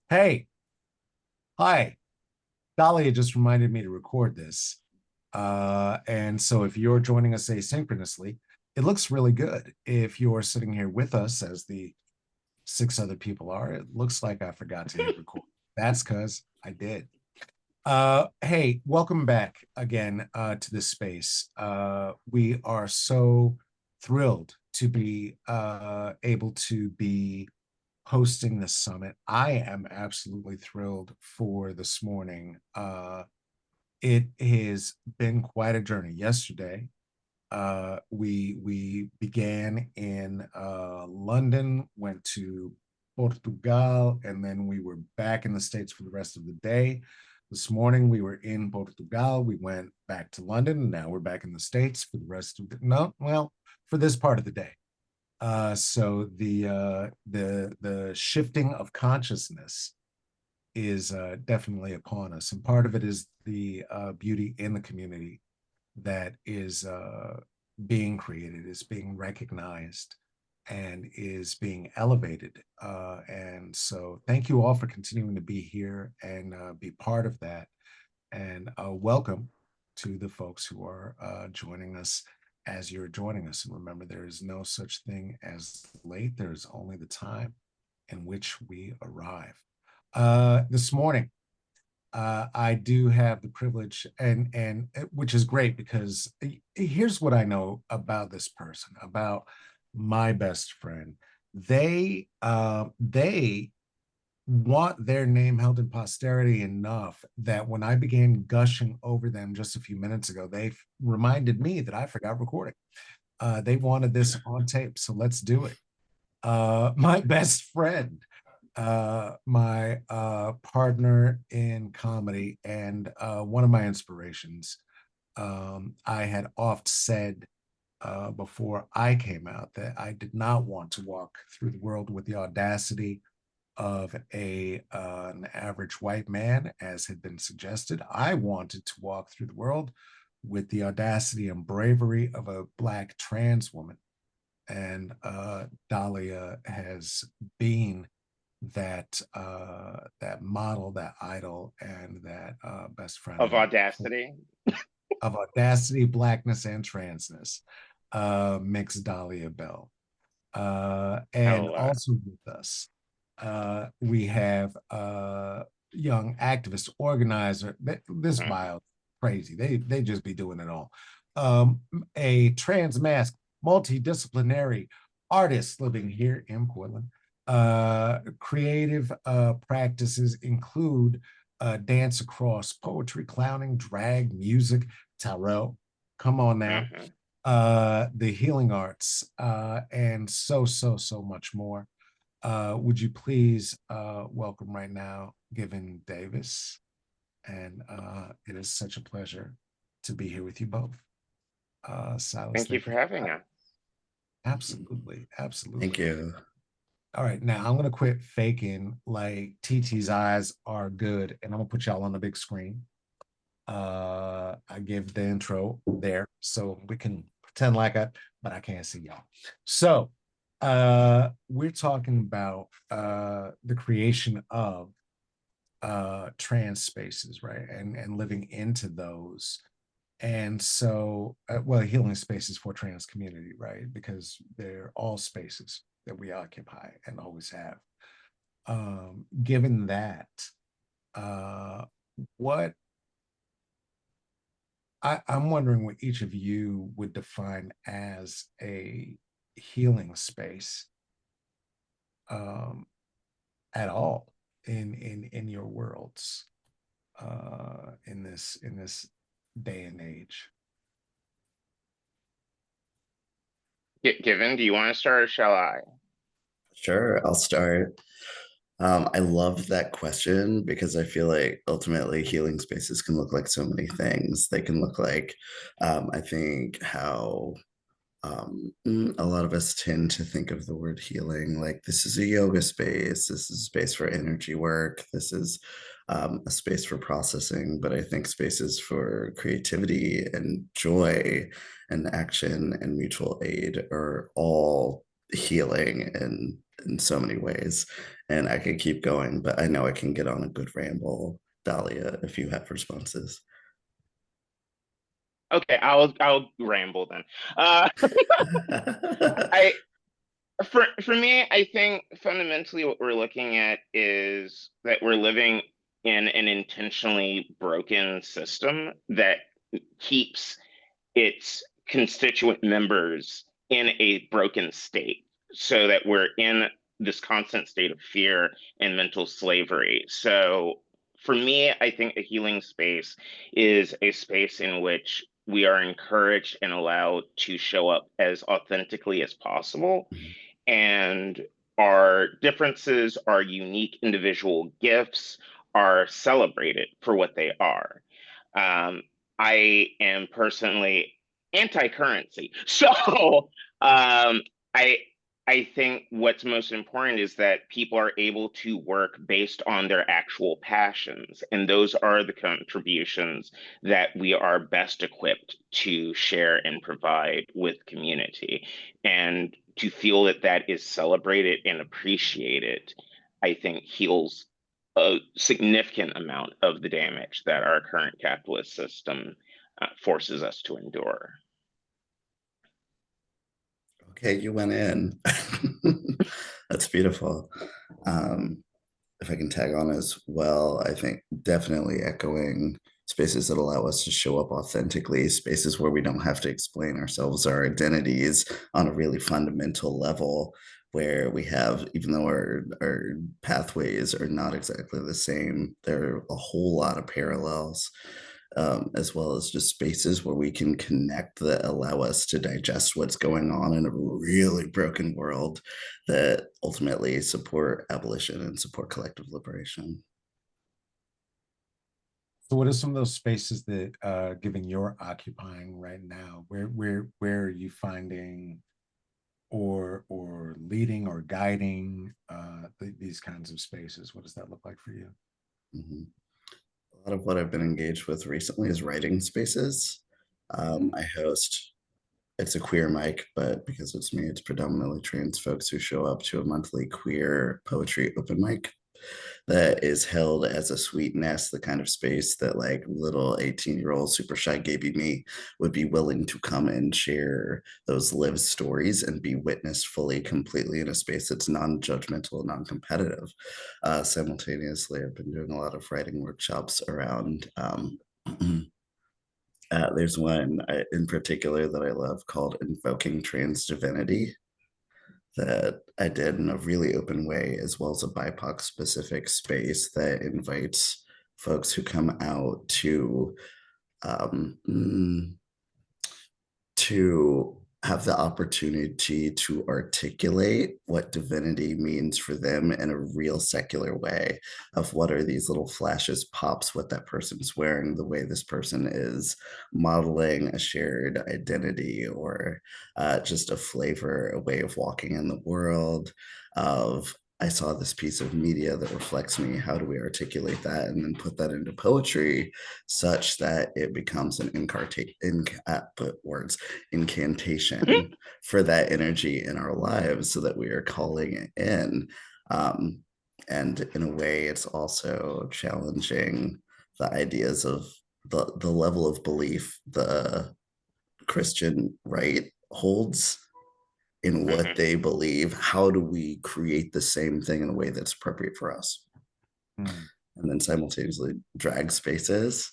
Hey, hi. Dahlia just reminded me to record this. And so if you're joining us asynchronously, it looks really good. If you're sitting here with us, as the six other people are, it looks like I forgot to hit record. That's because I did. Hey, welcome back again to this space. We are so thrilled to be able to be hosting this summit. I am absolutely thrilled for this morning. It has been quite a journey. Yesterday, we began in London, went to Portugal, and then we were back in the States for the rest of the day. This morning we were in Portugal. We went back to London, and now we're back in the States for the rest of the no, well, for this part of the day. So the shifting of consciousness is definitely upon us, and part of it is the beauty in the community that is being created, is being recognized, and is being elevated. And so, thank you all for continuing to be here and be part of that. And welcome to the folks who are joining us as you're joining us. And remember, there is no such thing as late, there's only the time in which we arrive. This morning, I do have the privilege, and which is great because here's what I know about this person, about my best friend. They want their name held in posterity enough that when I began gushing over them just a few minutes ago, they reminded me that I forgot recording. They wanted this on tape, so let's do it. My best friend, my partner in comedy, and one of my inspirations. I had oft said before I came out that I did not want to walk through the world with the audacity of an average white man, as had been suggested. I wanted to walk through the world with the audacity and bravery of a Black trans woman. And Dahlia has been that model, that idol, and that best friend Of audacity. of audacity, blackness, and transness. Mixed Dahlia Belle. And LOL. also with us, we have young activist, organizer. This Mhm. bio crazy. They just be doing it all. Um, a trans mask, multidisciplinary artist living here in Portland. Creative practices include dance across poetry, clowning, drag, music, tarot. Come on now, Mhm. the healing arts, and so much more. Would you please welcome right now, Given Davis? And it is such a pleasure to be here with you both. Silas, Thank you thank for you. having us. Absolutely, Thank absolutely. you. All right, now I'm gonna quit faking like TT's eyes are good, and I'm gonna put y'all on the big screen. I give the intro there so we can pretend like but I can't see y'all. So we're talking about the creation of trans spaces, right? And living into those. And so, well, healing spaces for trans community, right? Because they're all spaces that we occupy and always have. Given that, uh, what I'm wondering what each of you would define as a healing space, um, at all in your worlds, in this day and age. Given, do you want to start or shall I? Sure, I'll start. I love that question because I feel like ultimately healing spaces can look like so many things. They can look like, I think, how a lot of us tend to think of the word healing like this is a yoga space, this is a space for energy work, this is a space for processing. But I think spaces for creativity and joy and action and mutual aid are all healing in so many ways. And I could keep going, but I know I can get on a good ramble. Dahlia, if you have responses. Okay, I'll ramble then. Uh, I for me, I think fundamentally what we're looking at is that we're living in an intentionally broken system that keeps its constituent members in a broken state, so that we're in this constant state of fear and mental slavery. So for me, I think a healing space is a space in which we are encouraged and allowed to show up as authentically as possible, Mhm. and our differences, our unique individual gifts are celebrated for what they are. Um, I am personally anti-currency, so I I think what's most important is that people are able to work based on their actual passions, and those are the contributions that we are best equipped to share and provide with community. And to feel that that is celebrated and appreciated, I think heals a significant amount of the damage that our current capitalist system forces us to endure. Okay, you went in. That's beautiful. Um, if I can tag on as well, I think definitely echoing spaces that allow us to show up authentically, spaces where we don't have to explain ourselves, our identities on a really fundamental level, where we have, even though our pathways are not exactly the same, there are a whole lot of parallels, as well as just spaces where we can connect that allow us to digest what's going on in a really broken world that ultimately support abolition and support collective liberation. So what are some of those spaces that given you're occupying right now? Where are you finding or leading or guiding these kinds of spaces? What does that look like for you? Mhm. A lot of what I've been engaged with recently is writing spaces. I host, it's a queer mic, but because it's me, it's predominantly trans folks who show up to a monthly queer poetry open mic that is held as a sweet nest, the kind of space that like little 18-year-old super shy baby me would be willing to come and share those lived stories and be witnessed fully, completely in a space that's non-judgmental, non-competitive. Simultaneously, I've been doing a lot of writing workshops around there's one in particular that I love called Invoking Trans Divinity that I did in a really open way, as well as a BIPOC specific space that invites folks who come out um, mm, to have the opportunity to articulate what divinity means for them in a real secular way of what are these little flashes, pops, what that person's wearing, the way this person is modeling a shared identity or just a flavor, a way of walking in the world of I saw this piece of media that reflects me. How do we articulate that and then put that into poetry such that it becomes an incantation for that energy in our lives so that we are calling it in. Um, and in a way, it's also challenging the ideas of the level of belief the Christian right holds in what Mhm. they believe. How do we create the same thing in a way that's appropriate for us? Hmm. And then simultaneously drag spaces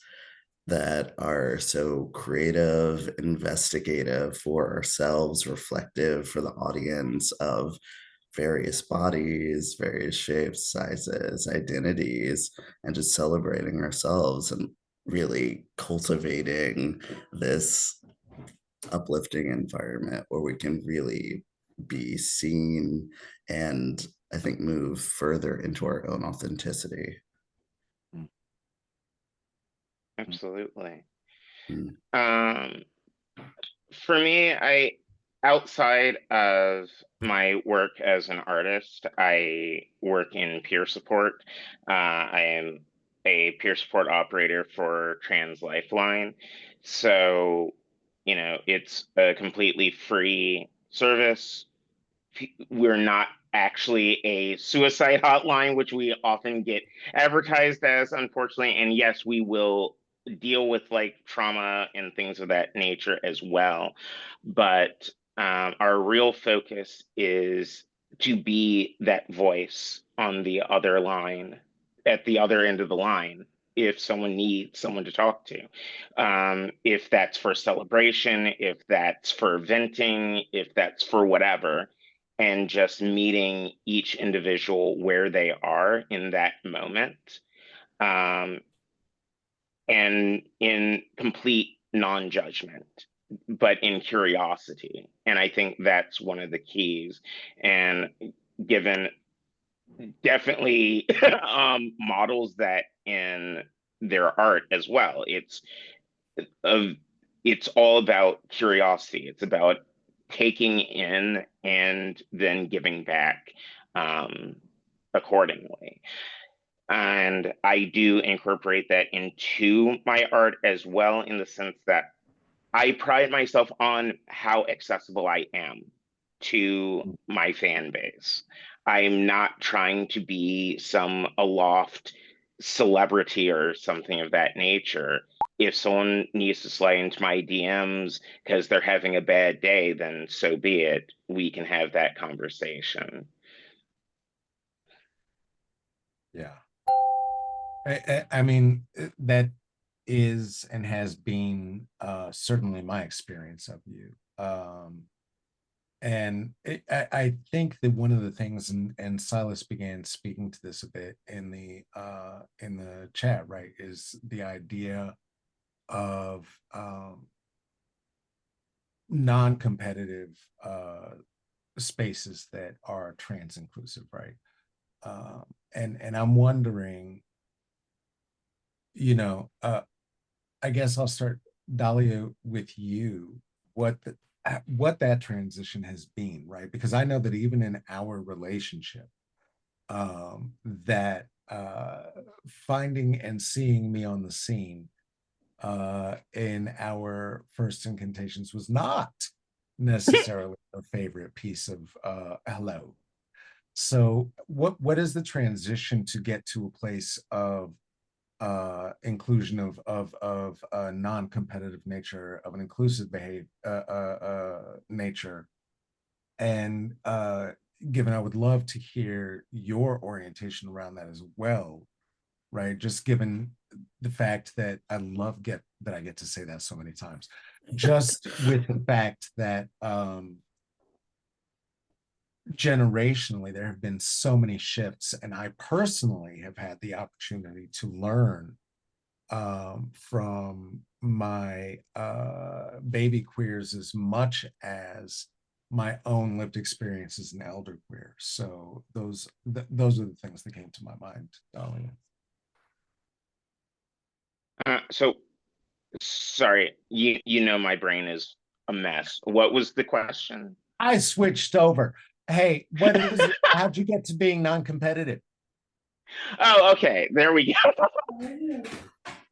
that are so creative, investigative for ourselves, reflective for the audience of various bodies, various shapes, sizes, identities, and just celebrating ourselves and really cultivating this uplifting environment where we can really be seen and I think move further into our own authenticity. Hmm. Absolutely. Mm. Um, for me, I outside of my work as an artist, I work in peer support. I am a peer support operator for Trans Lifeline. So, it's a completely free service. We're not actually a suicide hotline, which we often get advertised as, unfortunately. And yes, we will deal with like trauma and things of that nature as well. But our real focus is to be that voice on the other line, at the other end of the line, if someone needs someone to talk to. If that's for celebration, if that's for venting, if that's for whatever, and just meeting each individual where they are in that moment, um, and in complete non-judgment, but in curiosity. And I think that's one of the keys. And given definitely models that in their art as well, of it's all about curiosity. It's about taking in and then giving back um, accordingly. And I do incorporate that into my art as well, in the sense that I pride myself on how accessible I am to my fan base. I'm not trying to be some aloft celebrity or something of that nature. If someone needs to slide into my DMs because they're having a bad day, then so be it. We can have that conversation. Yeah. I mean, that is and has been certainly my experience of you. And I think that one of the things, and Silas began speaking to this a bit in the chat, right, is the idea of non-competitive spaces that are trans inclusive, right? And I'm wondering, you know, I guess I'll start, Dahlia, with you. What that transition has been, right? Because I know that even in our relationship, that finding and seeing me on the scene in our first incantations was not necessarily a favorite piece of hello. So what is the transition to get to a place of inclusion of a non-competitive nature, of an inclusive behavior nature? And given I would love to hear your orientation around that as well, right? Just given the fact that I love get that I get to say that so many times, just with the fact that generationally there have been so many shifts, and I personally have had the opportunity to learn from my baby queers as much as my own lived experience as an elder queer. So those are the things that came to my mind, darling. So sorry, you know my brain is a mess. What was the question? I switched over. Hey, what is it? How'd you get to being non-competitive Oh, okay. There we go.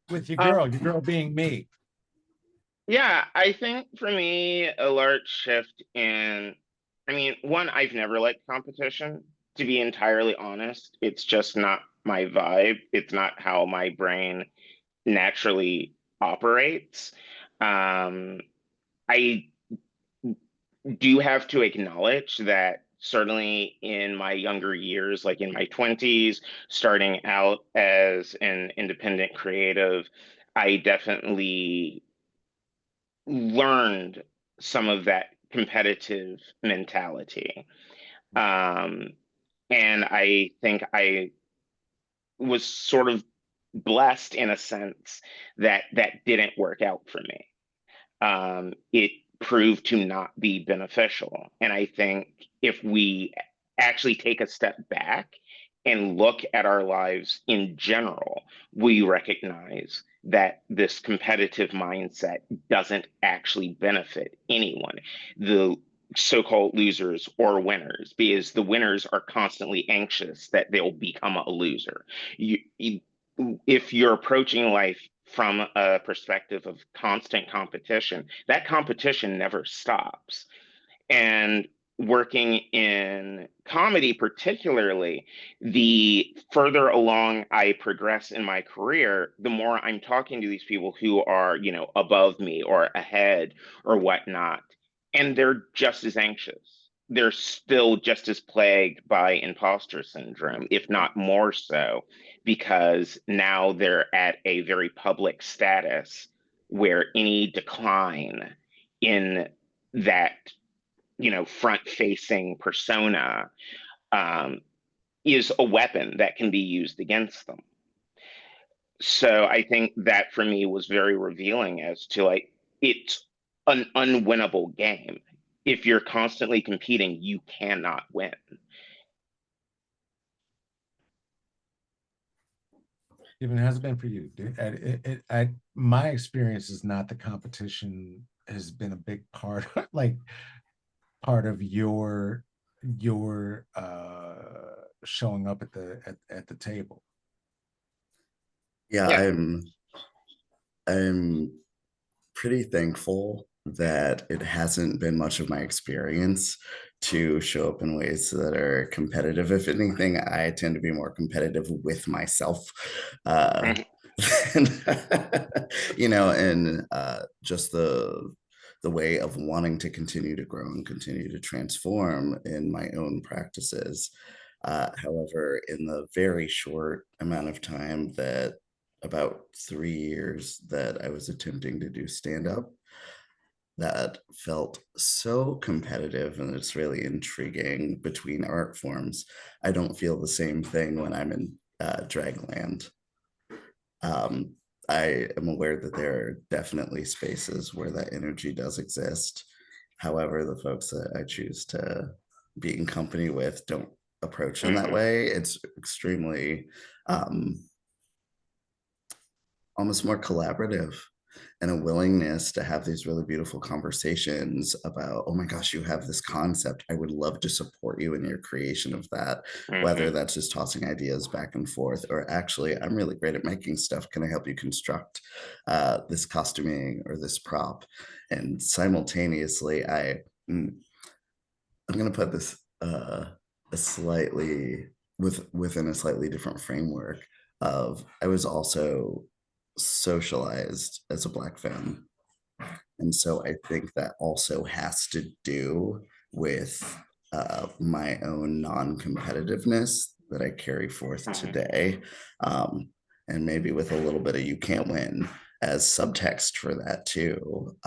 with Um, your girl being me? yeah, I think for me, a large shift in, I mean, one, I've never liked competition, to be entirely honest. It's just not my vibe. It's not how my brain naturally operates. Um, I do have to acknowledge that certainly in my younger years, like in my 20s, starting out as an independent creative, I definitely learned some of that competitive mentality. Um, and I think I was sort of blessed in a sense that that didn't work out for me. It proved to not be beneficial. And I think if we actually take a step back and look at our lives in general, we recognize that this competitive mindset doesn't actually benefit anyone. The so-called losers or winners, because the winners are constantly anxious that they'll become a loser. You, if you're approaching life from a perspective of constant competition, that competition never stops. And working in comedy, particularly, the further along I progress in my career, the more I'm talking to these people who are, above me or ahead or whatnot, and they're just as anxious. They're still just as plagued by imposter syndrome, if not more so, because now they're at a very public status where any decline in that front facing persona um, is a weapon that can be used against them. So I think that for me was very revealing as to like it's an unwinnable game. If you're constantly competing, you cannot win. Even has it been for you? My experience is not the competition has been a big part, like part of your showing up at the table. Yeah, Yeah. I'm pretty thankful that it hasn't been much of my experience to show up in ways that are competitive. If anything, I tend to be more competitive with myself. Uh, Mhm. and, and just the way of wanting to continue to grow and continue to transform in my own practices. However, in the very short amount of time that about 3 years that I was attempting to do stand up, that felt so competitive, and it's really intriguing between art forms. I don't feel the same thing when I'm in Dragland. Um, I am aware that there are definitely spaces where that energy does exist. However, the folks that I choose to be in company with don't approach in that Mhm. way. It's extremely almost more collaborative, and a willingness to have these really beautiful conversations about, oh my gosh, you have this concept. I would love to support you in your creation of that, whether Mhm. that's just tossing ideas back and forth, or actually, I'm really great at making stuff. Can I help you construct this costuming or this prop? And simultaneously, I'm going to put this a slightly within a slightly different framework of I was also socialized as a Black femme, and so I think that also has to do with my own non-competitiveness that I carry forth Mhm. today, um, and maybe with a little bit of "you can't win" as subtext for that too,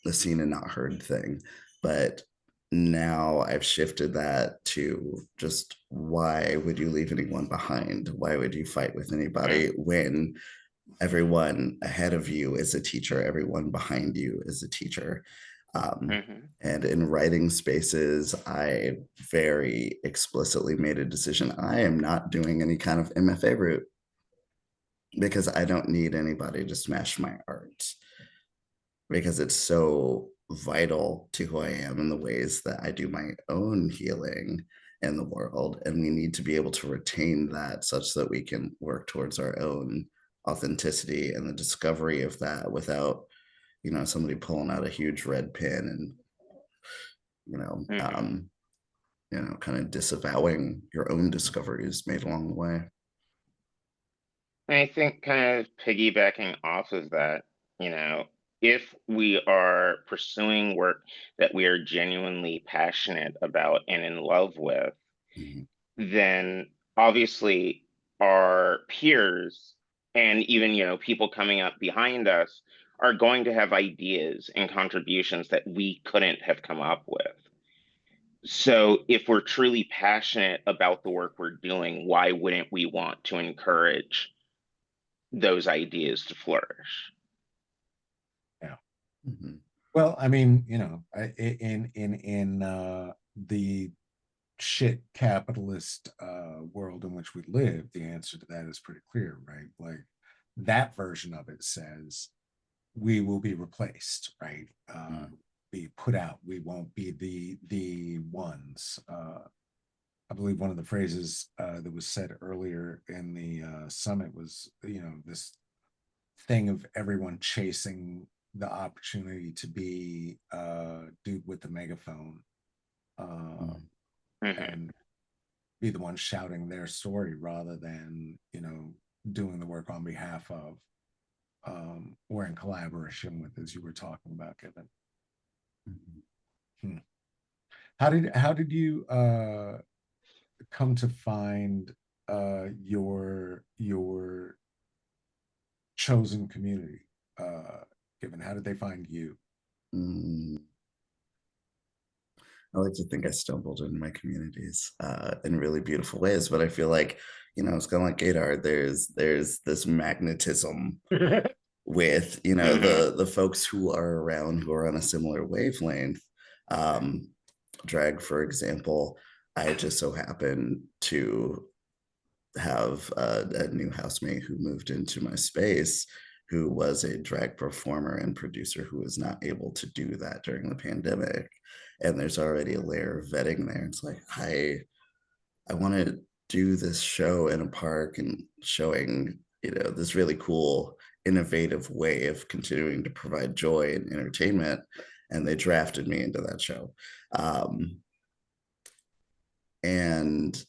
the seen and not heard thing. But now I've shifted that to just, why would you leave anyone behind? Why would you fight with anybody when everyone ahead of you is a teacher, everyone behind you is a teacher? Mhm. And in writing spaces, I very explicitly made a decision. I am not doing any kind of MFA route because I don't need anybody to smash my art, because it's so vital to who I am in the ways that I do my own healing in the world. And we need to be able to retain that such that we can work towards our own authenticity and the discovery of that without, somebody pulling out a huge red pen and, you know, Mhm. um, kind of disavowing your own discoveries made along the way. And I think kind of piggybacking off of that, if we are pursuing work that we are genuinely passionate about and in love with, Mhm. then obviously our peers and even, people coming up behind us are going to have ideas and contributions that we couldn't have come up with. So if we're truly passionate about the work we're doing, why wouldn't we want to encourage those ideas to flourish? Yeah. Mhm. Well, I mean, in the shit capitalist world in which we live, the answer to that is pretty clear, right? Like that version of it says we will be replaced, right? Mhm. Be put out. We won't be the ones. I believe one of the phrases that was said earlier in the summit was, this thing of everyone chasing the opportunity to be dude with the megaphone. and be the one shouting their story rather than, you know, doing the work on behalf of, or in collaboration with, as you were talking about, Kevin. Hmm. How did you come to find your chosen community? Given, how did they find you? Mm. I like to think I stumbled into my communities in really beautiful ways, but I feel like, you know, it's kind of like Gadar. There's this magnetism with, you know, the folks who are around who are on a similar wavelength. Um, Drag, for example, I just so happened to have a new housemate who moved into my space who was a drag performer and producer who was not able to do that during the pandemic. And there's already a layer of vetting there. It's like, I want to do this show in a park and showing, you know, this really cool, innovative way of continuing to provide joy and entertainment. And they drafted me into that show. And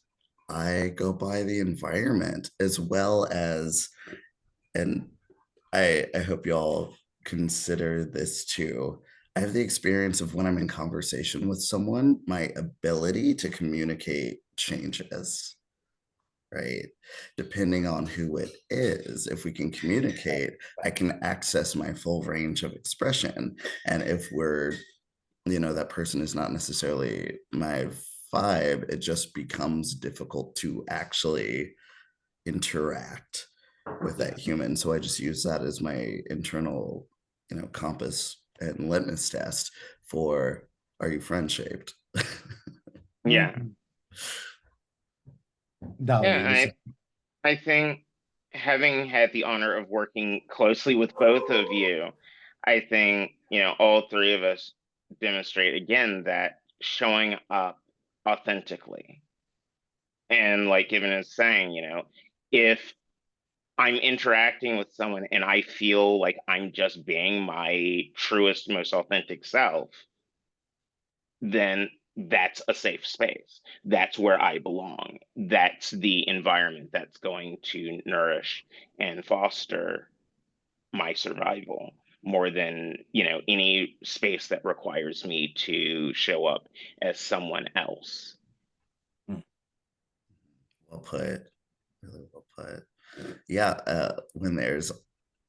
I go by the environment as well as, and I hope y'all consider this too. I have the experience of when I'm in conversation with someone, my ability to communicate changes, right? Depending on who it is, if we can communicate, I can access my full range of expression. And if we're, you know, that person is not necessarily my vibe, it just becomes difficult to actually interact with that human. So I just use that as my internal, you know, compass and litmus test for, are you friend shaped? Yeah. Dahlia, you were Yeah, saying. I think having had the honor of working closely with both of you, I think, you know, all three of us demonstrate again that showing up authentically. And like Given is saying, you know, if I'm interacting with someone and I feel like I'm just being my truest, most authentic self, then that's a safe space. That's where I belong. That's the environment that's going to nourish and foster my survival more than, you know, any space that requires me to show up as someone else. Well put. Really well put. Yeah, when there's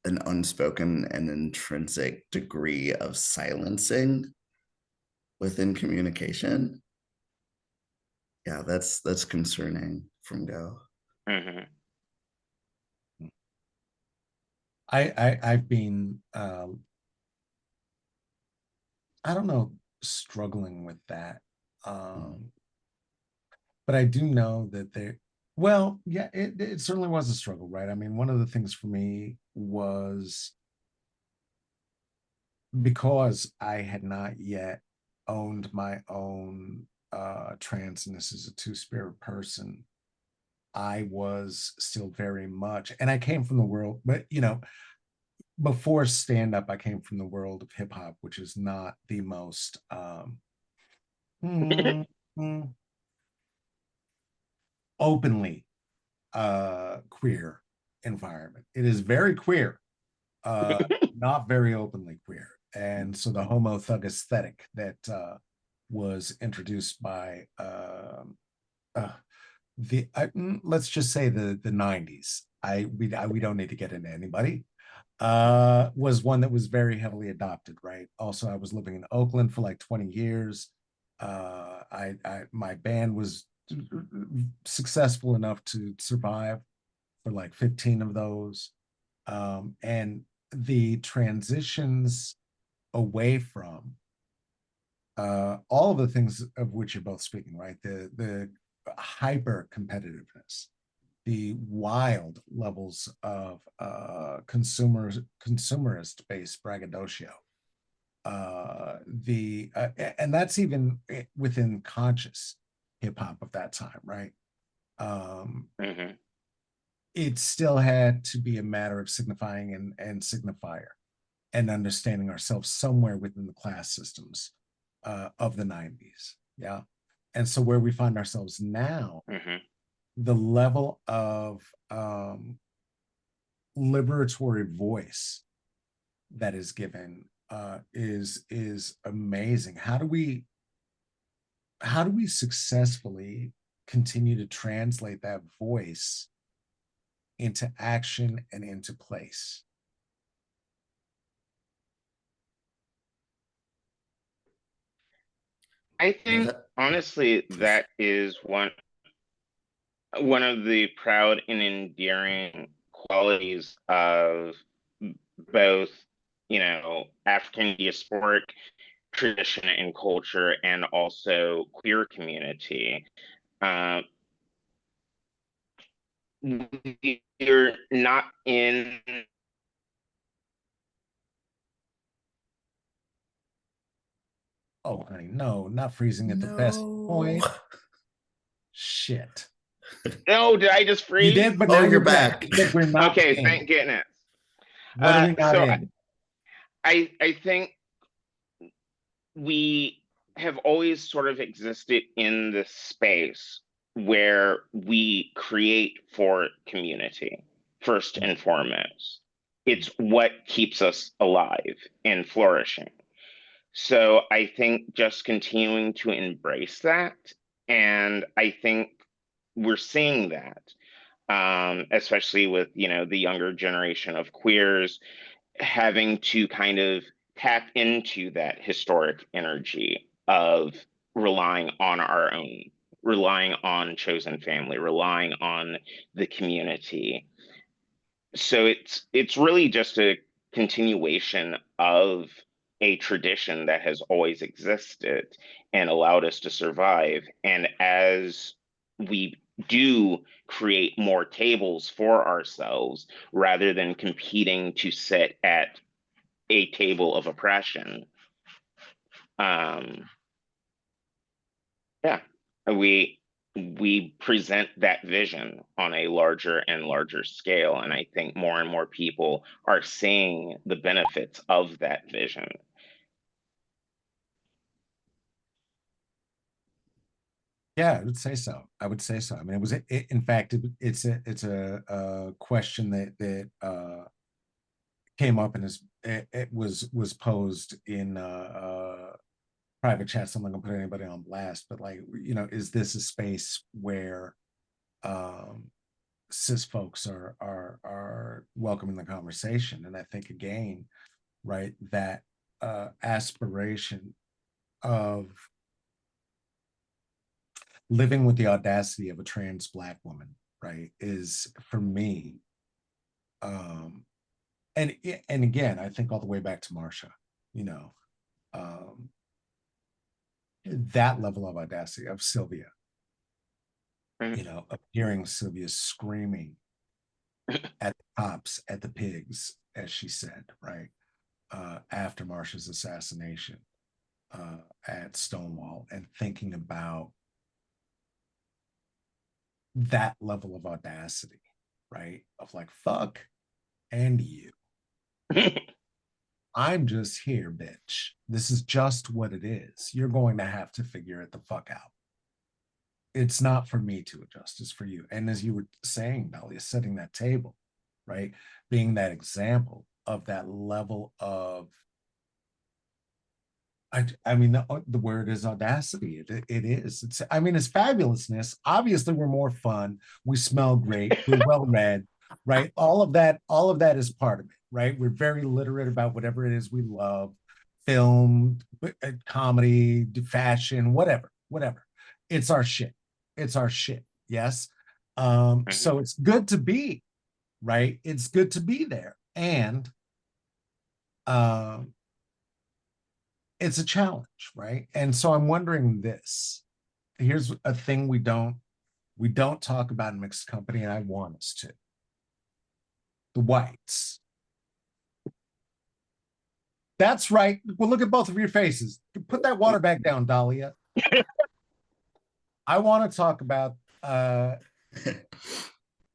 an unspoken and intrinsic degree of silencing within communication, yeah, that's concerning from go. Hmm. I've been I don't know, struggling with that. Um, but I do know that there, well, yeah, it certainly was a struggle, right? I mean, one of the things for me was because I had not yet owned my own trans, and this is a two-spirit person, I was still very much, and I came from the world, but you know, before stand-up, I came from the world of hip hop, which is not the most mm, mm, openly queer environment. It is very queer, not very openly queer. And so the homo thug aesthetic that was introduced by uh, let's just say the 90s. We don't need to get into anybody. Was one that was very heavily adopted, right? Also, I was living in Oakland for like 20 years. I my band was successful enough to survive for like 15 of those. And the transitions away from all of the things of which you're both speaking, right? The hyper competitiveness, the wild levels of consumerist based braggadocio. And that's even within conscious hip hop of that time, right? Hmm. It still had to be a matter of signifying and signifier and understanding ourselves somewhere within the class systems of the 90s. Yeah. And so where we find ourselves now, Hmm. the level of liberatory voice that is given is amazing. How do we successfully continue to translate that voice into action and into place? I Yeah, think honestly that is one of the proud and endearing qualities of both, African diasporic tradition and culture and also queer community. Um, you're not in. Oh, honey, no, not freezing at the best no. point. Shit. No, did I just You freeze? did, but Oh, now you're you're back. back. But we're not Okay, in. thank goodness. What are we not So in? I think we have always sort of existed in this space where we create for community first and foremost. It's what keeps us alive and flourishing. So I think just continuing to embrace that, and I think we're seeing that, especially with the younger generation of queers having to kind of tap into that historic energy of relying on our own, relying on chosen family, relying on the community. So it's really just a continuation of a tradition that has always existed and allowed us to survive. And as we do create more tables for ourselves rather than competing to sit at a table of oppression, um, yeah, we we present that vision on a larger and larger scale, and I think more and more people are seeing the benefits of that vision. Yeah, I would say so. I would say so. I mean, in fact, it's a question that came up and it was posed in private chat. So I'm not gonna put anybody on blast, but like, is this a space where um, cis folks are welcome in the conversation? And I think again, right, that aspiration of living with the audacity of a trans Black woman, right, is for me, um, and again, I think all the way back to Marsha, you know, um, that level of audacity of Sylvia, Mhm. of hearing Sylvia screaming at the cops, at the pigs, as she said, right, after Marsha's assassination at Stonewall, and thinking about that level of audacity, right, of like, fuck, and you. I'm just here, bitch. This is just what it is. You're going to have to figure it the fuck out. It's not for me to adjust, it's for you. And as you were saying, Dahlia, setting that table, right? Being that example of that level of, I mean, the word is audacity. It is. I mean, it's fabulousness. Obviously, we're more fun. We smell great. We're well read, right? All of that is part of it, right? We're very literate about whatever it is we love, film, comedy, fashion, whatever. It's our shit. It's our shit. Yes. Mhm. So it's good to be, right? It's good to be there. And um it's a challenge, right? And so I'm wondering this. Here's a thing we don't talk about in mixed company, and I want us to. The whites. That's right. Well, look at both of your faces. Put that water back down, Dahlia. I want to talk about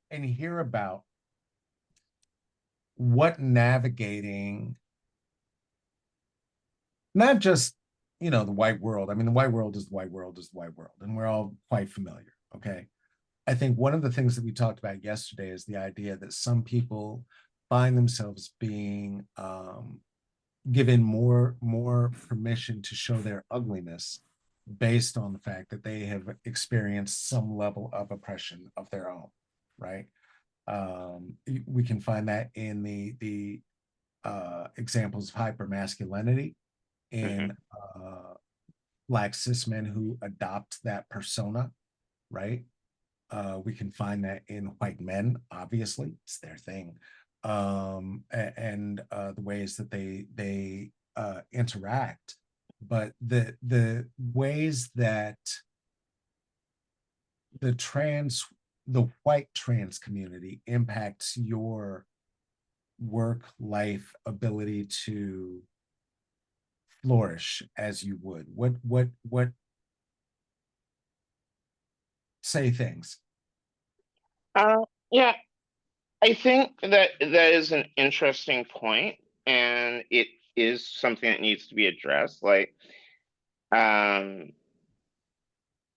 and hear about what navigating not just the white world. I mean, the white world is the white world is the white world, and we're all quite familiar. Okay. I think one of the things that we talked about yesterday is the idea that some people find themselves being given more permission to show their ugliness based on the fact that they have experienced some level of oppression of their own, right? We can find that in the examples of hypermasculinity Hmm. in Black cis men who adopt that persona, right? We can find that in white men, obviously, it's their thing. And the ways that they interact. But the ways that the trans the white trans community impacts your work life ability to flourish as you would, what say things. Yeah, I think that that is an interesting point, and it is something that needs to be addressed. Like, um,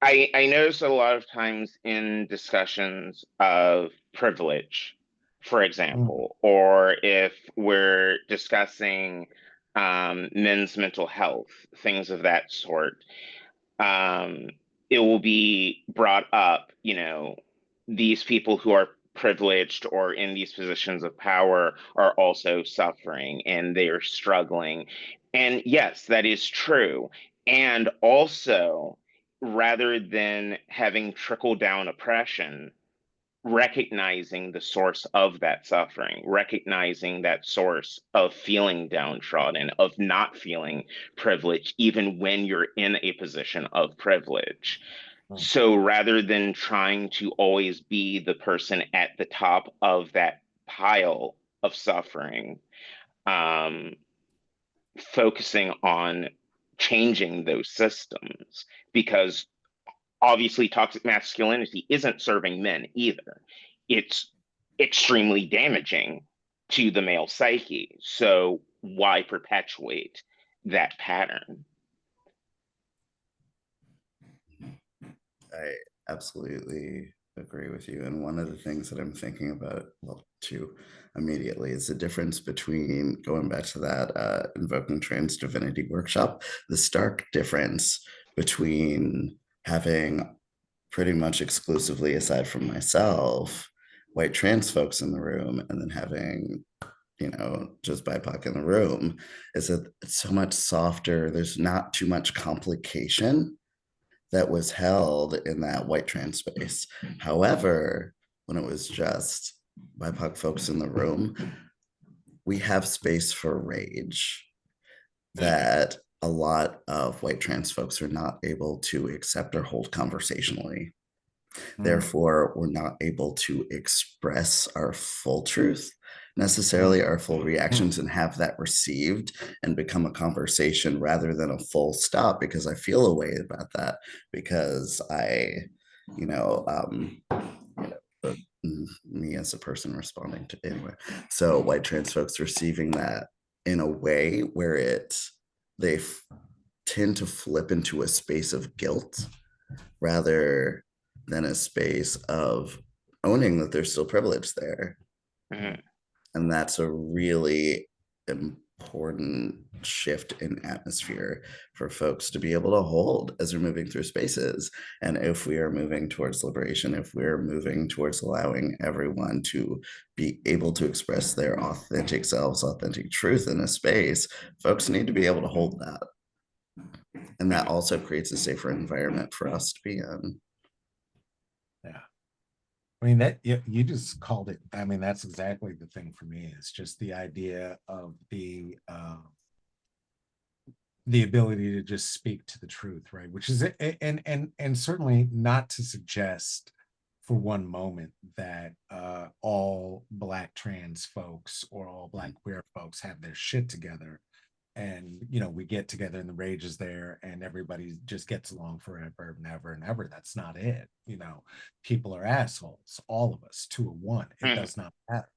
I notice a lot of times in discussions of privilege, for Mm, example, or if we're discussing men's mental health, things of that sort, um, it will be brought up, these people who are privileged or in these positions of power are also suffering and they are struggling. And yes, that is true. And also, rather than having trickle down oppression, recognizing the source of that suffering, recognizing that source of feeling downtrodden, of not feeling privileged, even when you're in a position of privilege. mm, So rather than trying to always be the person at the top of that pile of suffering, um, focusing on changing those systems, because obviously toxic masculinity isn't serving men either. It's extremely damaging to the male psyche. So why perpetuate that pattern? I absolutely agree with you. And one of the things that I'm thinking about, well, two immediately, is the difference between going back to that Invoking Trans Divinity workshop, the stark difference between having pretty much exclusively, aside from myself, white trans folks in the room, and then having just BIPOC in the room, is that it's so much softer. There's not too much complication that was held in that white trans space. However, when it was just BIPOC folks in the room, we have space for rage Mhm. that a lot of white trans folks are not able to accept or hold conversationally. mm, Therefore, we're not able to express our full truth, mm, necessarily our full mm, reactions, and have that received and become a conversation rather than a full stop. Because I feel a way about that because you know, um, me as a person responding to anyway. So white trans folks receiving that in a way where they tend to flip into a space of guilt rather than a space of owning that there's still privilege there. Mhm. And that's a really important shift in atmosphere for folks to be able to hold as they're moving through spaces. And if we are moving towards liberation, if we're moving towards allowing everyone to be able to express their authentic selves, authentic truth in a space, folks need to be able to hold that. And that Mhm. also creates a safer environment for us to be in. yeah. I mean, that you just called it. I mean, that's exactly the thing for me. It's just the idea of the ability to just speak to the truth, right? Which is and certainly not to suggest for one moment that all Black trans folks or all Black queer folks have their shit together, and we get together and the rage is there and everybody just gets along forever and ever and ever. That's not it. People are assholes, all of us, to a one. It Mhm. does not matter.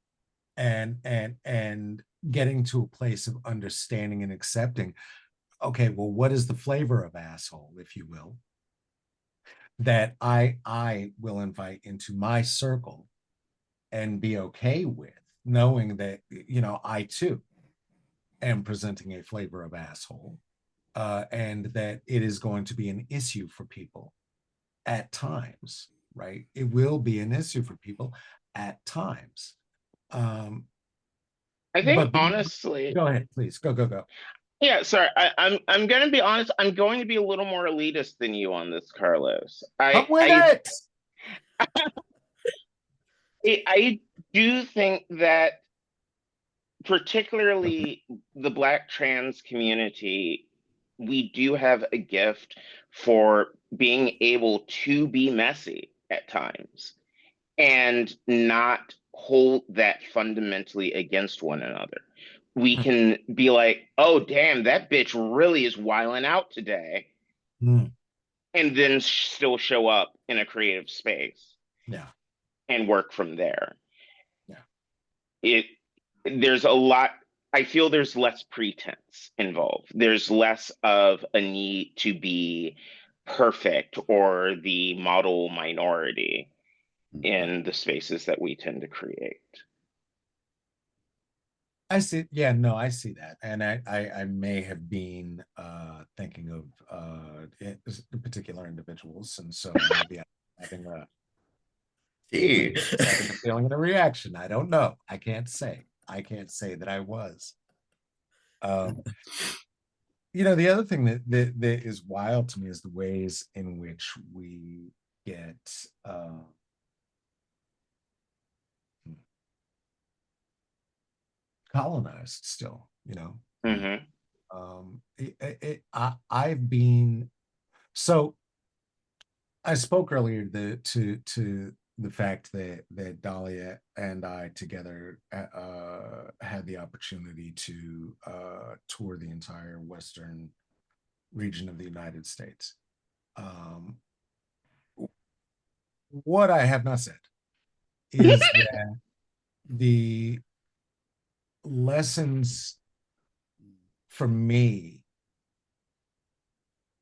And getting to a place of understanding and accepting. okay, well, what is the flavor of asshole, if you will, that I will invite into my circle and be okay with, knowing that, you know, I too am presenting a flavor of asshole, and that it is going to be an issue for people at times, right? It will be an issue for people at times. Um, I think but honestly, go ahead, please. Go. yeah, sorry. I'm gonna be honest. I'm going to be a little more elitist than you on this, Carlos. Come with it. I do think that particularly the Black trans community, we do have a gift for being able to be messy at times and not hold that fundamentally against one another. We can be like, oh, damn, that bitch really is wiling out today, Mm, and then still show up in a creative space yeah, and work from there. yeah. It there's a lot. I feel there's less pretense involved. There's less of a need to be perfect or the model minority in the spaces that we tend to create. I see. Yeah, no, I see that, and I may have been thinking of particular individuals, and so maybe I'm having a Gee. maybe having a feeling and a reaction. I don't know. I can't say. I can't say that I was. Um, you know, the other thing that is wild to me is the ways in which we get colonized still, you know. Hmm. I've been so I spoke earlier to the fact that Dahlia and I together had the opportunity to tour the entire western region of the United States. Um, what I have not said is that the lessons for me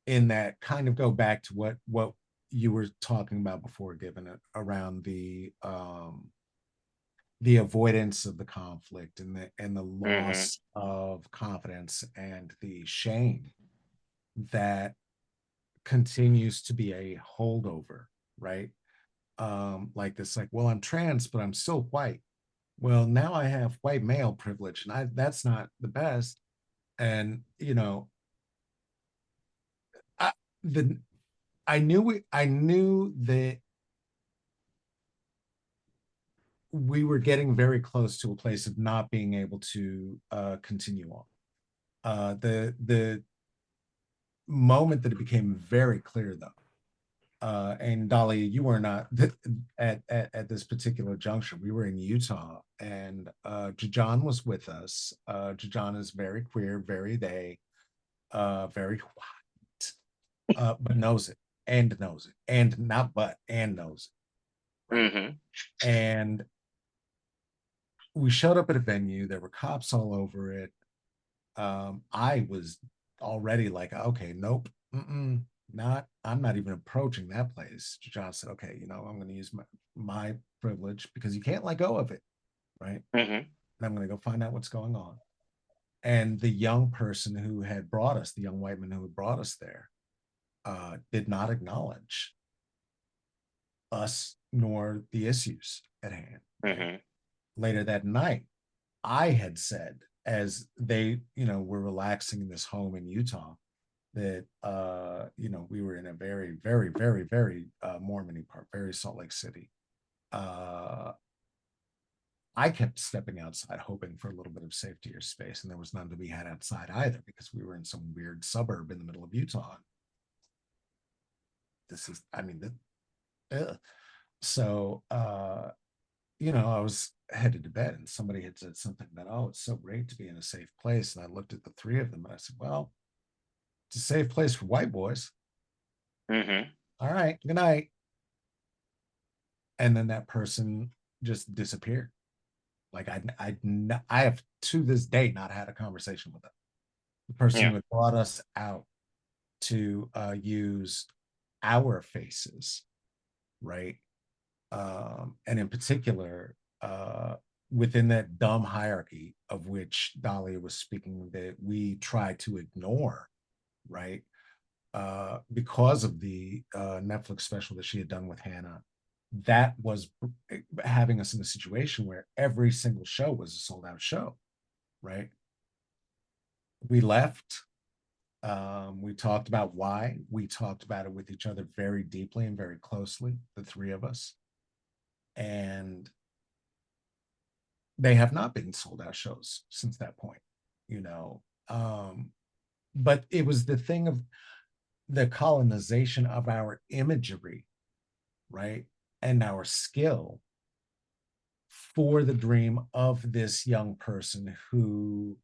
in that kind of go back to what you were talking about before, given it around the avoidance of the conflict and the Hmm. loss of confidence and the shame that continues to be a holdover, right? Like this, like, well, I'm trans, but I'm still white. Well, now I have white male privilege, and I that's not the best. And you know, I the I knew that we were getting very close to a place of not being able to continue on. The moment that it became very clear, though, and Dolly, you were not at this particular juncture. We were in Utah, and Jajan was with us. Jajan is very queer, very they, very white, but knows it and knows it, and not but and knows it, right? Hmm. And we showed up at a venue. There were cops all over it. I was already like, okay, nope, not. I'm not even approaching that place. John said, okay, you know, I'm going to use my privilege because you can't let go of it, right? Hmm. And I'm going to go find out what's going on. And the young person who had brought us, the young white man who had brought us there, did not acknowledge us nor the issues at hand, right? Hmm. Later that night, I had said, as they, you know, were relaxing in this home in Utah, that you know, we were in a very, very, very, very Mormon part, very Salt Lake City. Uh, I kept stepping outside, hoping for a little bit of safety or space, and there was none to be had outside either because we were in some weird suburb in the middle of Utah. This is, I mean, so you know, I was headed to bed and somebody had said something about, oh, it's so great to be in a safe place. And I looked at the three of them and I said, well, it's a safe place for white boys. Hmm. All right, good night. And then that person just disappeared. Like I have to this day not had a conversation with them. the person Yeah. who had brought us out to use our faces, right? And in particular, within that dumb hierarchy of which Dahlia was speaking, that we try to ignore, right? Because of the Netflix special that she had done with Hannah, that was having us in a situation where every single show was a sold out show, right? We left. We talked about why. We talked about it with each other very deeply and very closely, the three of us. And they have not been sold out shows since that point, you know. But it was the thing of the colonization of our imagery, right? And our skill for the dream of this young person who,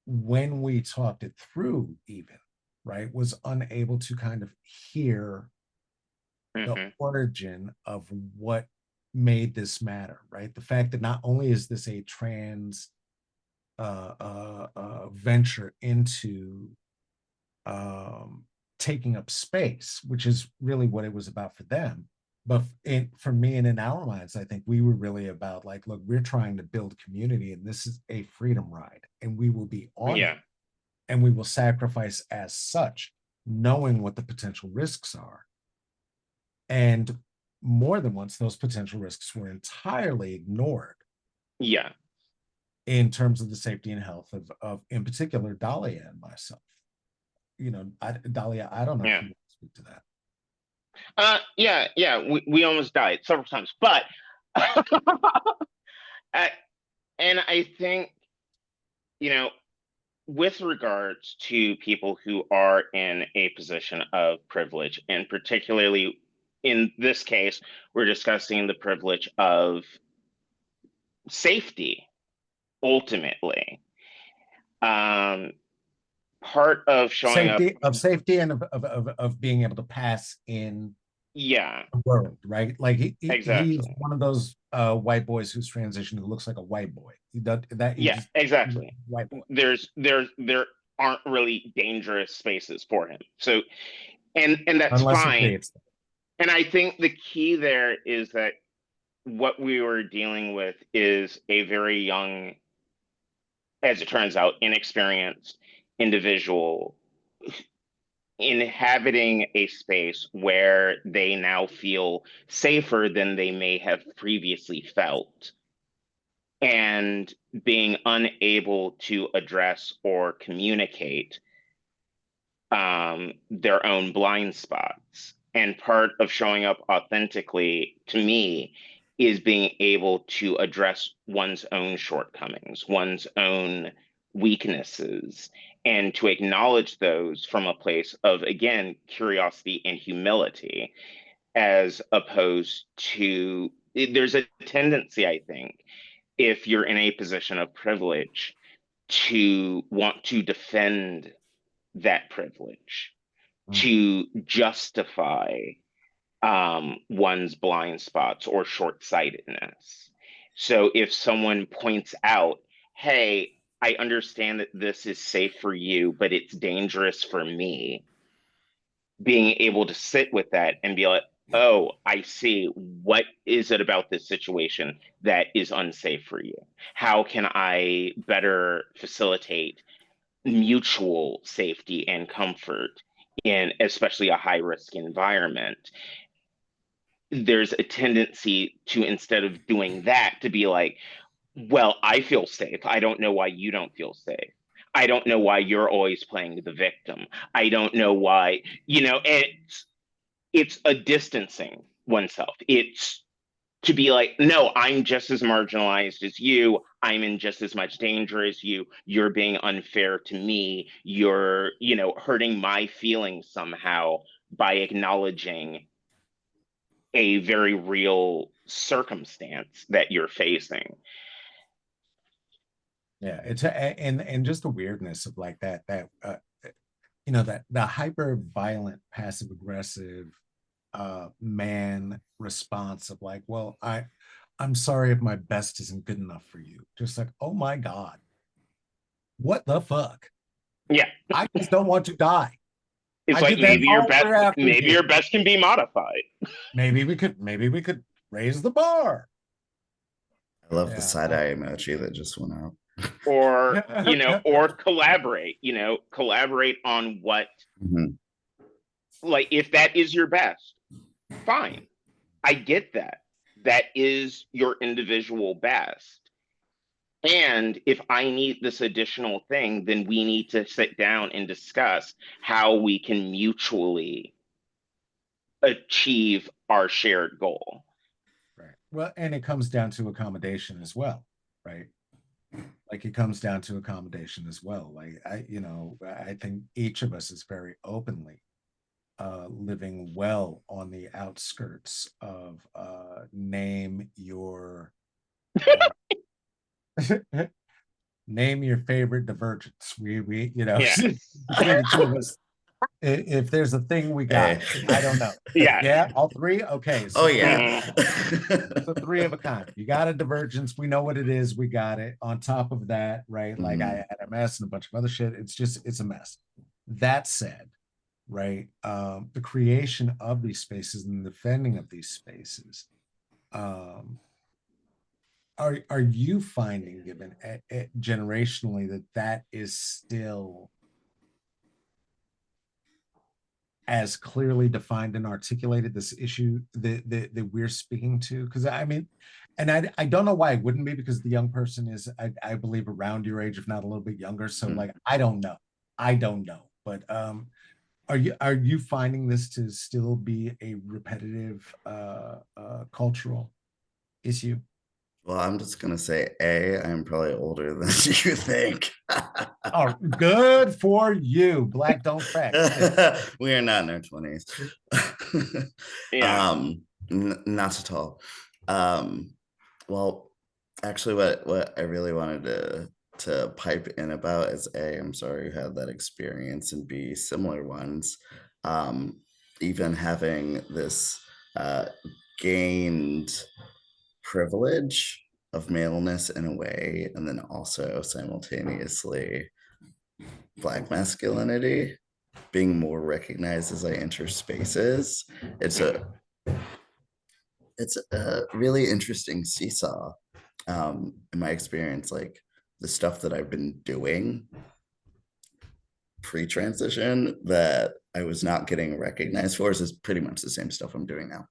when we talked it through, even, right, was unable to kind of hear the Hmm. origin of what made this matter, right? The fact that not only is this a trans venture into taking up space, which is really what it was about for them. But for me and in our minds, I think we were really about like, look, we're trying to build community, and this is a freedom ride, and we will be on it, Yeah. and we will sacrifice as such, knowing what the potential risks are. And more than once, those potential risks were entirely ignored Yeah. in terms of the safety and health of in particular, Dahlia and myself. You know, Dahlia, I don't know if Yeah. you want to speak to that. Yeah, yeah. We almost died several times, but uh, and I think, you know, with regards to people who are in a position of privilege, and particularly in this case, we're discussing the privilege of safety ultimately. Um, Part of showing up, Safety and of being able to pass in yeah, the world, right? Like he's exactly. one of those white boys who's transitioned who looks like a white boy. He does that Yeah, he's exactly. white boy. There aren't really dangerous spaces for him. So and that's Unless he fine. creates them. And I think the key there is that what we were dealing with is a very young, as it turns out, inexperienced individual inhabiting a space where they now feel safer than they may have previously felt, and being unable to address or communicate their own blind spots. And part of showing up authentically to me is being able to address one's own shortcomings, one's own weaknesses, and to acknowledge those from a place of, again, curiosity and humility, as opposed to, there's a tendency, I think, if you're in a position of privilege, to want to defend that privilege, Mm. to justify one's blind spots or short-sightedness. So if someone points out, hey, I understand that this is safe for you, but it's dangerous for me, being able to sit with that and be like, oh, I see. What is it about this situation that is unsafe for you? How can I better facilitate mutual safety and comfort in especially a high risk environment? There's a tendency to, instead of doing that, to be like, well, I feel safe. I don't know why you don't feel safe. I don't know why you're always playing the victim. I don't know why, it's a distancing oneself. It's to be like, no, I'm just as marginalized as you. I'm in just as much danger as you. You're being unfair to me. You're, hurting my feelings somehow by acknowledging a very real circumstance that you're facing. Yeah, and just the weirdness of like that you know, that the hyper violent passive aggressive man response of like, well, I'm sorry if my best isn't good enough for you. Just like, oh my God, What the fuck? Yeah. I just don't want to die. It's I like did that all year after maybe your year. best can be modified. Maybe we could raise the bar. I love the Yeah. side eye emoji that just went out. Or, or collaborate, collaborate on what, Mhm. like, if that is your best, fine. I get that. That is your individual best. And if I need this additional thing, then we need to sit down and discuss how we can mutually achieve our shared goal. Right. Well, and it comes down to accommodation as well, right? Like it comes down to accommodation as well. Like I think each of us is very openly living well on the outskirts of name your name your favorite divergence. Yeah. Between the two of us, if there's a thing we got, Hey. I don't know. Yeah. Yeah, all three. Okay, Oh so three of a yeah. Mhm. kind. So three of a kind. You got a divergence. We know what it is. We got it. On top of that, right? Like I Mhm. had a mess and a bunch of other shit. It's a mess. That said, right? The creation of these spaces and the defending of these spaces. Um, are you finding, given generationally, that is still as clearly defined and articulated, this issue that we're speaking to? Because I mean, and I don't know why it wouldn't be, because the young person is, I believe, around your age, if not a little bit younger. So Mhm. like I don't know, but are you finding this to still be a repetitive cultural issue? Well, I'm just gonna say, I'm probably older than you think. Oh, good for you. Black don't crack. We are not in our 20s. Yeah. Not at all. Um, well, actually, what I really wanted to pipe in about is I'm sorry you had that experience, and B, similar ones. Um, Even having this gained privilege of maleness in a way, and then also simultaneously Black masculinity being more recognized as I enter spaces. It's a it's a really interesting seesaw. In my experience, like the stuff that I've been doing pre-transition that I was not getting recognized for is pretty much the same stuff I'm doing now,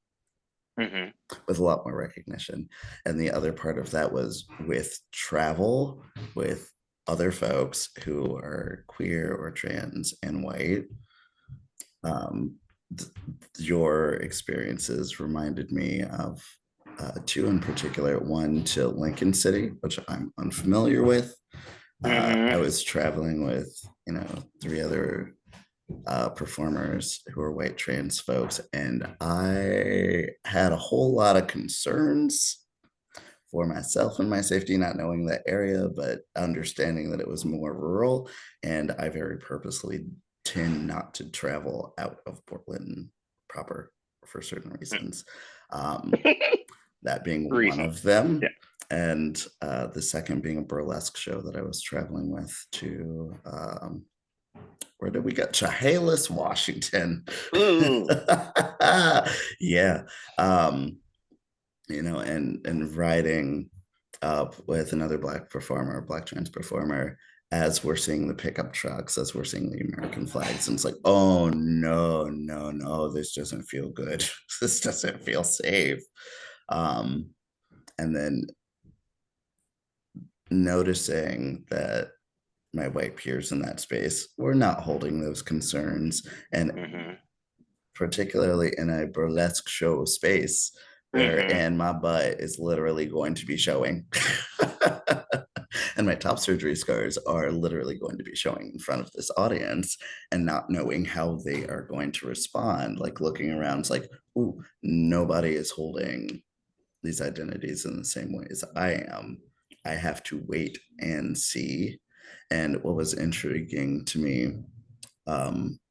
Hmm. with a lot more recognition. And the other part of that was with travel with other folks who are queer or trans and white. Um, your experiences reminded me of two in particular. One to Lincoln City, which I'm unfamiliar with. I Hmm. was traveling with, three other performers who are white trans folks, and I had a whole lot of concerns for myself and my safety, not knowing that area, but understanding that it was more rural. And I very purposely tend not to travel out of Portland proper for certain reasons. Um, that being one Reason. of them. Yeah. And the second being a burlesque show that I was traveling with to where did we go? Chehalis, Washington. Ooh. Yeah. Um, and riding up with another black performer, black trans performer, as we're seeing the pickup trucks, as we're seeing the American flags, and it's like, oh no, no, no, this doesn't feel good. This doesn't feel safe. Um, and then noticing that my white peers in that space were not holding those concerns, and Hmm. particularly in a burlesque show space Hmm. wherein my butt is literally going to be showing. And my top surgery scars are literally going to be showing in front of this audience, and not knowing how they are going to respond, like looking around, it's like, ooh, nobody is holding these identities in the same way as I am. I have to wait and see. And what was intriguing to me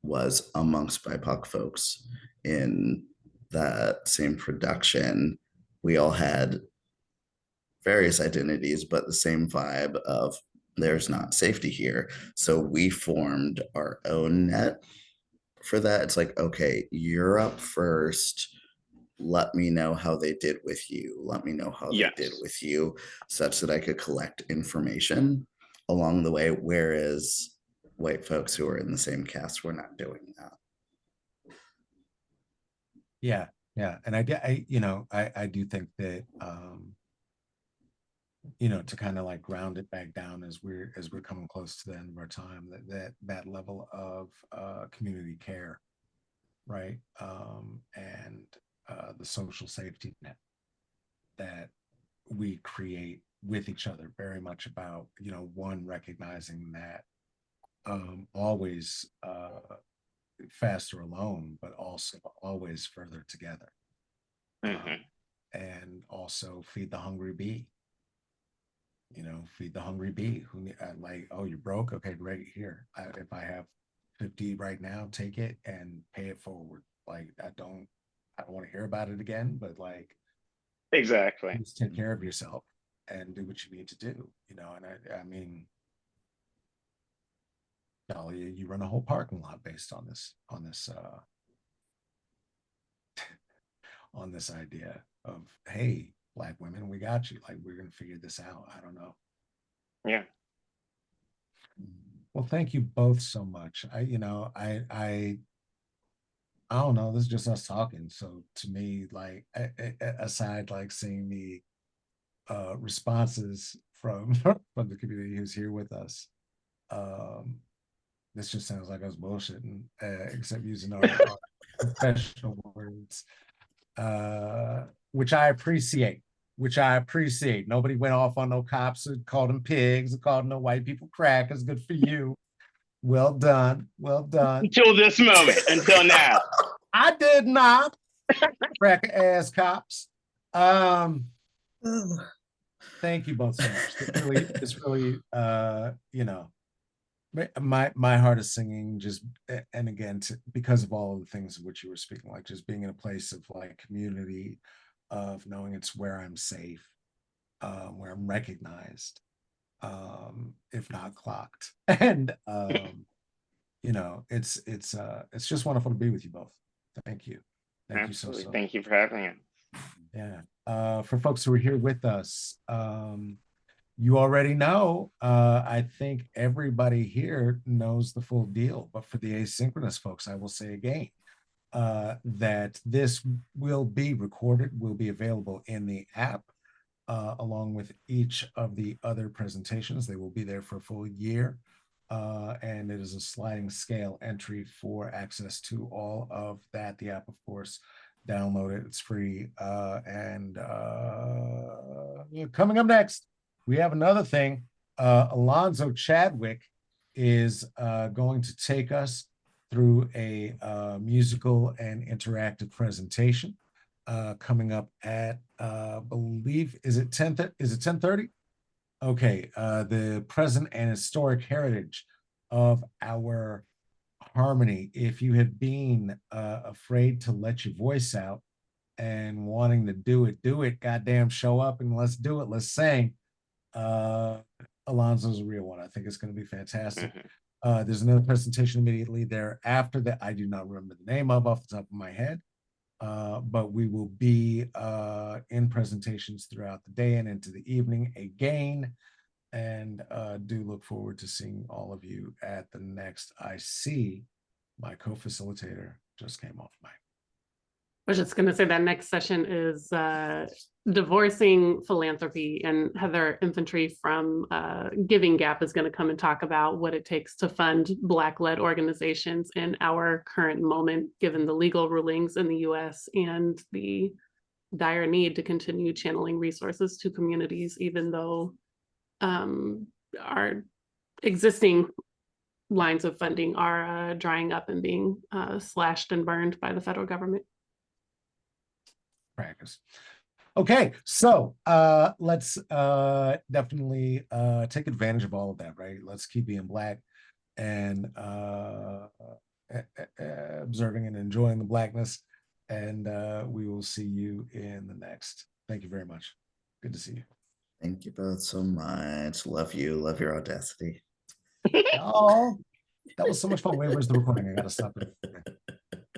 was amongst BIPOC folks in that same production, we all had various identities, but the same vibe of there's not safety here. So we formed our own net for that. It's like, okay, you're up first. Let me know how they did with you. Let me know how they did Yes. with you, such that I could collect information along the way. Whereas white folks who are in the same cast were not doing that. Yeah, yeah. And I do think that to kind of like ground it back down as we're coming close to the end of our time, that level of community care, right? And the social safety net that we create with each other, very much about, one, recognizing that always faster alone, but also always further together. Hmm. And also feed the hungry bee. Feed the hungry bee who like, oh, you're broke. Okay, great. Here, if I have 50 right now, take it and pay it forward. Like, I don't want to hear about it again, but like, Exactly. just take care of yourself and do what you need to do. And I mean, Dahlia, you run a whole parking lot based on this idea of, hey, Black women, we got you. Like, we're gonna figure this out. I don't know. Yeah. Well, thank you both so much. I don't know. This is just us talking. So to me, like, aside like seeing the responses from from the community who's here with us, um, this just sounds like us bullshitting, except using our professional words, which I appreciate. Which I appreciate. Nobody went off on no cops and called them pigs and called no white people crackers. Good for you. Well done. Well done. Until this moment, until now. I did not cracker ass cops. Thank you both so much. It's really my heart is singing, just, and again, because of all of the things of which you were speaking, like just being in a place of like community, of knowing it's where I'm safe, where I'm recognized, if not clocked. And it's just wonderful to be with you both. Thank you. Thank you Absolutely. so. Thank you for having it. Yeah. For folks who are here with us, you already know, I think everybody here knows the full deal, but for the asynchronous folks, I will say again, that this will be recorded, will be available in the app, along with each of the other presentations. They will be there for a full year. And it is a sliding scale entry for access to all of that. The app, of course, download it. It's free. And coming up next, we have another thing. Alonzo Chadwick is going to take us through a musical and interactive presentation, coming up at believe, is it 10:30? Okay, the present and historic heritage of our harmony. If you have been afraid to let your voice out and wanting to do it, goddamn, show up and let's do it. Let's sing. Uh, Alonzo's a real one. I think it's going to be fantastic. There's another presentation immediately thereafter that I do not remember the name of off the top of my head. But we will be in presentations throughout the day and into the evening again. And do look forward to seeing all of you at the next. I see my co-facilitator just came off mic. I was just going to say that next session is divorcing philanthropy, and Heather Infantry from Giving Gap is going to come and talk about what it takes to fund Black-led organizations in our current moment, given the legal rulings in the US and the dire need to continue channeling resources to communities, even though our existing lines of funding are drying up and being slashed and burned by the federal government. Practice. Okay, so let's definitely take advantage of all of that, right? Let's keep being Black and observing and enjoying the Blackness. And we will see you in the next. Thank you very much. Good to see you. Thank you both so much. Love you. Love your audacity. Oh, that was so much fun. Wait, where's the recording? I gotta stop it.